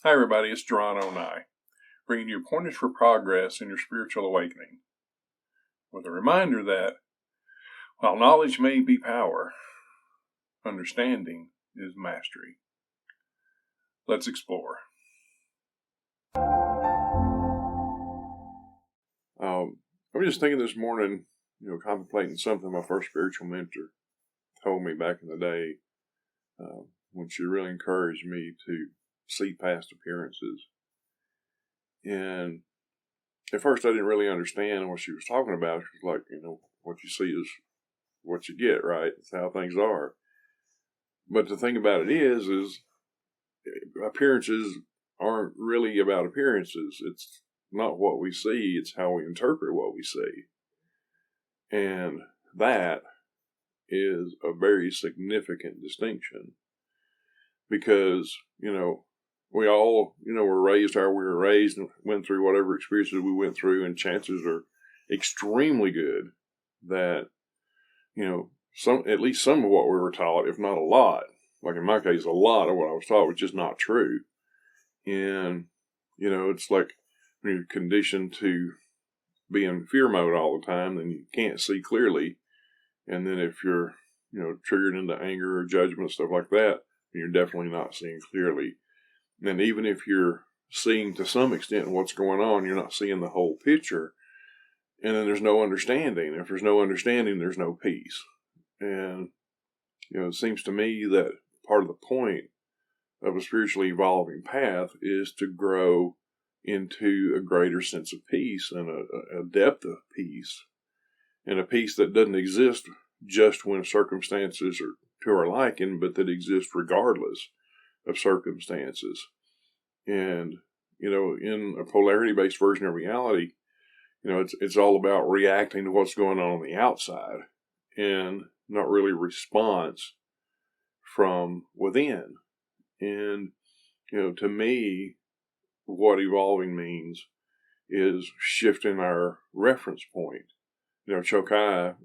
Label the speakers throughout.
Speaker 1: Hi everybody, it's Jaraan Onai, bringing you pointers for progress in your spiritual awakening, with a reminder that while knowledge may be power, understanding is mastery. Let's explore. I was just thinking this morning, contemplating something my first spiritual mentor told me back in the day, when she really encouraged me to see past appearances. And at first I didn't really understand what she was talking about. She was like, what you see is what you get, right? It's how things are. But the thing about it is appearances aren't really about appearances. It's not what we see, it's how we interpret what we see. And that is a very significant distinction because, we all, were raised how we were raised and went through whatever experiences we went through, and chances are extremely good that, at least some of what we were taught, if not a lot, like in my case, a lot of what I was taught was just not true. And, it's like when you're conditioned to be in fear mode all the time, then you can't see clearly. And then if you're, triggered into anger or judgment, stuff like that, you're definitely not seeing clearly. And even if you're seeing to some extent what's going on, you're not seeing the whole picture. And then there's no understanding. If there's no understanding, there's no peace. And, it seems to me that part of the point of a spiritually evolving path is to grow into a greater sense of peace and a depth of peace, and a peace that doesn't exist just when circumstances are to our liking, but that exists regardless of circumstances. And, in a polarity-based version of reality, it's all about reacting to what's going on the outside and not really response from within. And, to me, what evolving means is shifting our reference point. Chokai,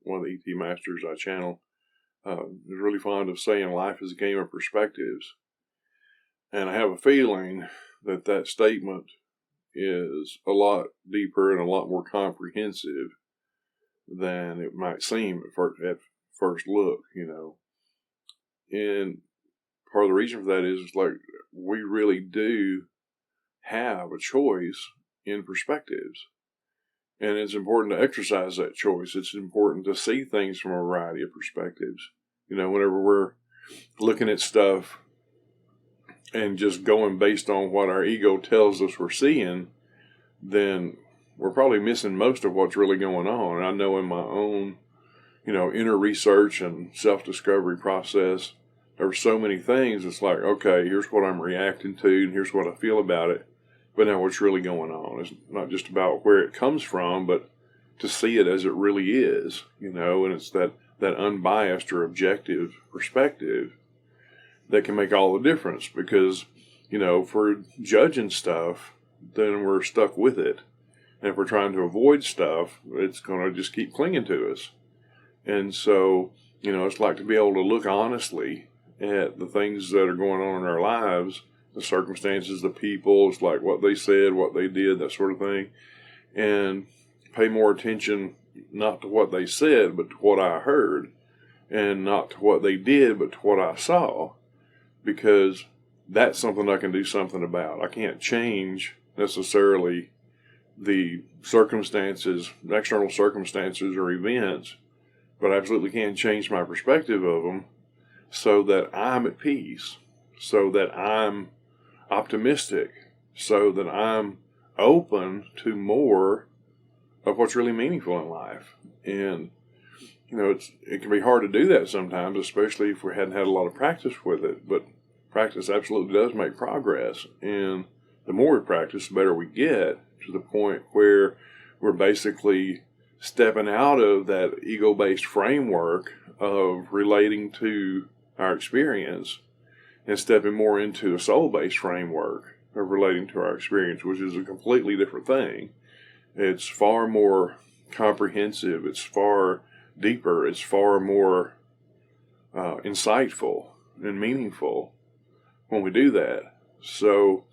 Speaker 1: one of the ET masters I channel, is really fond of saying life is a game of perspectives. And I have a feeling that statement is a lot deeper and a lot more comprehensive than it might seem at first look, And part of the reason for that is like we really do have a choice in perspectives. And it's important to exercise that choice. It's important to see things from a variety of perspectives. Whenever we're looking at stuff and just going based on what our ego tells us we're seeing, then we're probably missing most of what's really going on. And I know in my own, inner research and self-discovery process, there were so many things. It's like, okay, here's what I'm reacting to, and here's what I feel about it. But now what's really going on is not just about where it comes from, but to see it as it really is, and it's that unbiased or objective perspective that can make all the difference. Because, if we're judging stuff, then we're stuck with it. And if we're trying to avoid stuff, it's going to just keep clinging to us. And so, it's like to be able to look honestly at the things that are going on in our lives, the circumstances, the people, it's like what they said, what they did, that sort of thing, and pay more attention not to what they said, but to what I heard, and not to what they did, but to what I saw, because that's something I can do something about. I can't change necessarily the circumstances, external circumstances or events, but I absolutely can change my perspective of them so that I'm at peace, so that I'm optimistic, so that I'm open to more of what's really meaningful in life. And, it can be hard to do that sometimes, especially if we hadn't had a lot of practice with it, but practice absolutely does make progress. And the more we practice, the better we get, to the point where we're basically stepping out of that ego-based framework of relating to our experience and stepping more into a soul-based framework of relating to our experience, which is a completely different thing. It's far more comprehensive. It's far deeper. It's far more insightful and meaningful when we do that. So,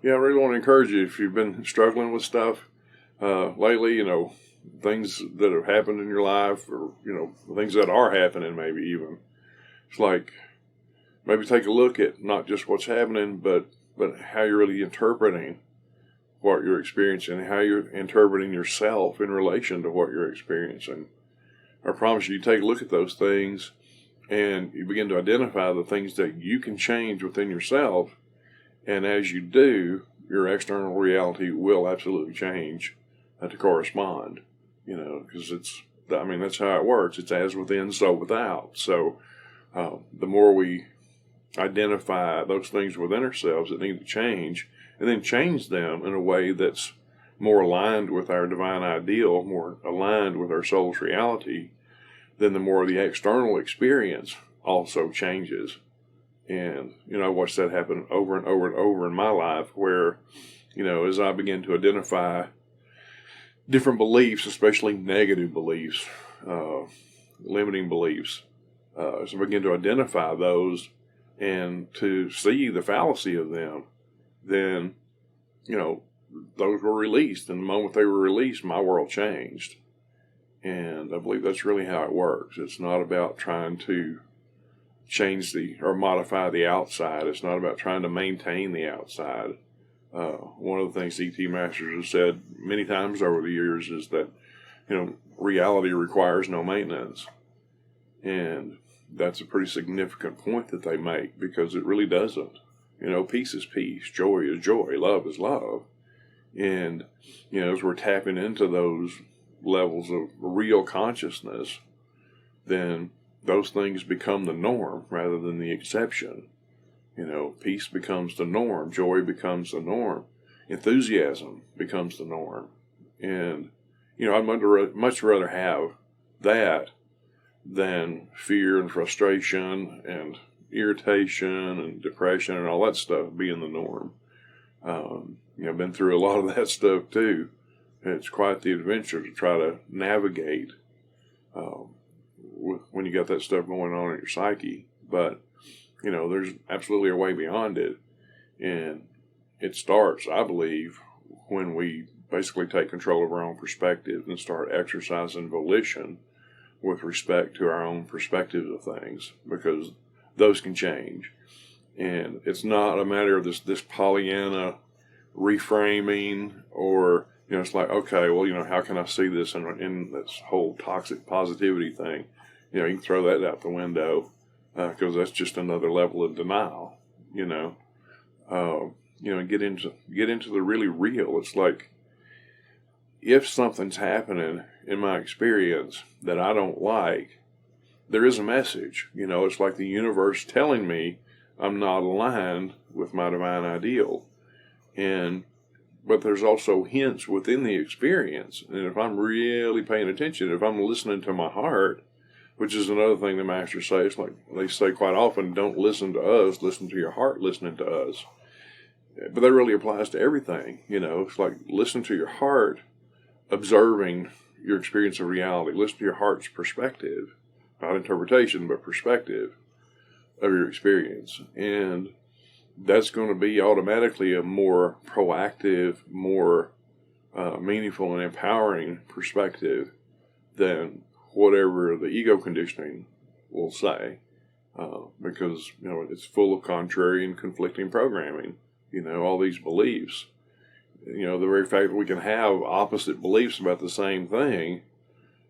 Speaker 1: yeah, I really want to encourage you, if you've been struggling with stuff lately, things that have happened in your life, or, things that are happening maybe even. It's like, maybe take a look at not just what's happening, but how you're really interpreting what you're experiencing, how you're interpreting yourself in relation to what you're experiencing. I promise you take a look at those things and you begin to identify the things that you can change within yourself. And as you do, your external reality will absolutely change to correspond, because that's how it works. It's as within, so without. So the more we identify those things within ourselves that need to change, and then change them in a way that's more aligned with our divine ideal, more aligned with our soul's reality, then the more the external experience also changes. And, I watched that happen over and over and over in my life, where, as I begin to identify different beliefs, especially negative beliefs, limiting beliefs, as I begin to identify those and to see the fallacy of them, then, those were released. And the moment they were released, my world changed. And I believe that's really how it works. It's not about trying to change or modify the outside. It's not about trying to maintain the outside. One of the things E.T. Masters has said many times over the years is that, reality requires no maintenance. And that's a pretty significant point that they make, because it really doesn't. Peace is peace, joy is joy, love is love. And, as we're tapping into those levels of real consciousness, then those things become the norm rather than the exception. Peace becomes the norm, joy becomes the norm, enthusiasm becomes the norm. And, I'd much rather have that than fear and frustration and irritation and depression and all that stuff being the norm. I've been through a lot of that stuff too. It's quite the adventure to try to navigate when you got that stuff going on in your psyche. But, there's absolutely a way beyond it. And it starts, I believe, when we basically take control of our own perspective and start exercising volition with respect to our own perspectives of things, because those can change. And it's not a matter of this Pollyanna reframing, or, it's like, okay, well, how can I see this in this whole toxic positivity thing? You can throw that out the window, because that's just another level of denial, and get into the really real. It's like, if something's happening in my experience that I don't like, there is a message. It's like the universe telling me I'm not aligned with my divine ideal. But there's also hints within the experience. And if I'm really paying attention, if I'm listening to my heart, which is another thing the masters say, it's like they say quite often, don't listen to us, listen to your heart listening to us. But that really applies to everything. It's like, listen to your heart, observing your experience of reality. Listen to your heart's perspective, not interpretation, but perspective of your experience. And that's going to be automatically a more proactive, more meaningful and empowering perspective than whatever the ego conditioning will say, because it's full of contrary and conflicting programming. All these beliefs. The very fact that we can have opposite beliefs about the same thing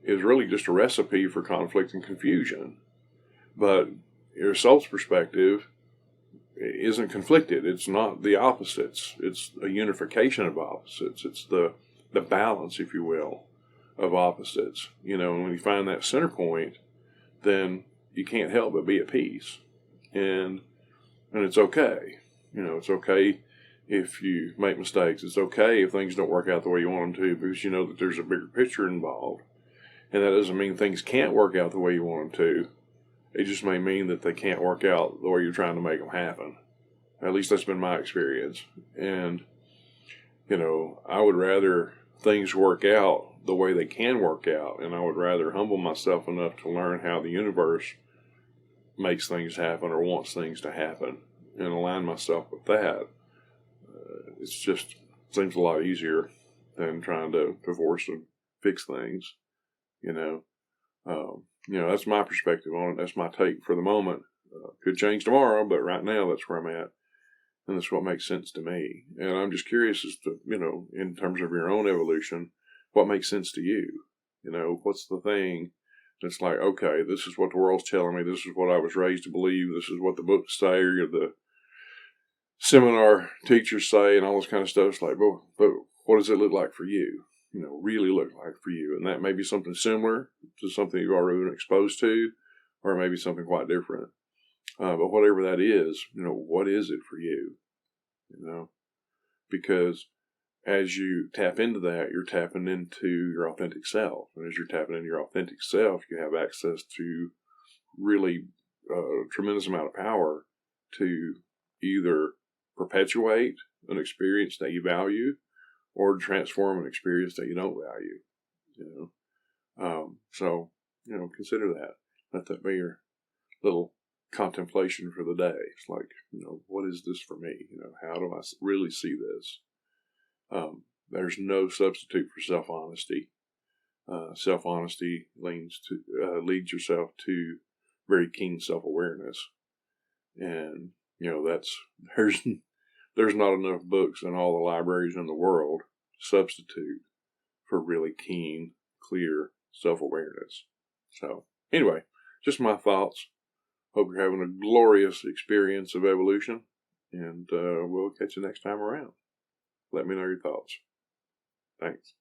Speaker 1: is really just a recipe for conflict and confusion. But your soul's perspective isn't conflicted. It's not the opposites. It's a unification of opposites. It's the balance, if you will, of opposites. And when you find that center point, then you can't help but be at peace. And it's okay. It's okay if you make mistakes. It's okay if things don't work out the way you want them to, because you know that there's a bigger picture involved. And that doesn't mean things can't work out the way you want them to. It just may mean that they can't work out the way you're trying to make them happen. At least that's been my experience. And, I would rather things work out the way they can work out, and I would rather humble myself enough to learn how the universe makes things happen or wants things to happen, and align myself with that, it just seems a lot easier than trying to divorce and fix things. That's my perspective on it. That's my take for the moment. Could change tomorrow, but right now that's where I'm at. And that's what makes sense to me. And I'm just curious as to, in terms of your own evolution, what makes sense to you? What's the thing that's like, okay, this is what the world's telling me. This is what I was raised to believe. This is what the books say or the seminar teachers say and all this kind of stuff. It's like, but what does it look like for you? Really look like for you? And that may be something similar to something you've already been exposed to, or maybe something quite different. But whatever that is, what is it for you? Because as you tap into that, you're tapping into your authentic self. And as you're tapping into your authentic self, you have access to really a tremendous amount of power to either perpetuate an experience that you value or transform an experience that you don't value. So consider that. Let that be your little contemplation for the day. It's like, what is this for me? How do I really see this? There's no substitute for self-honesty. Self-honesty leads yourself to very keen self-awareness. And, there's not enough books in all the libraries in the world to substitute for really keen, clear self-awareness. So, anyway, just my thoughts. Hope you're having a glorious experience of evolution, and we'll catch you next time around. Let me know your thoughts. Thanks.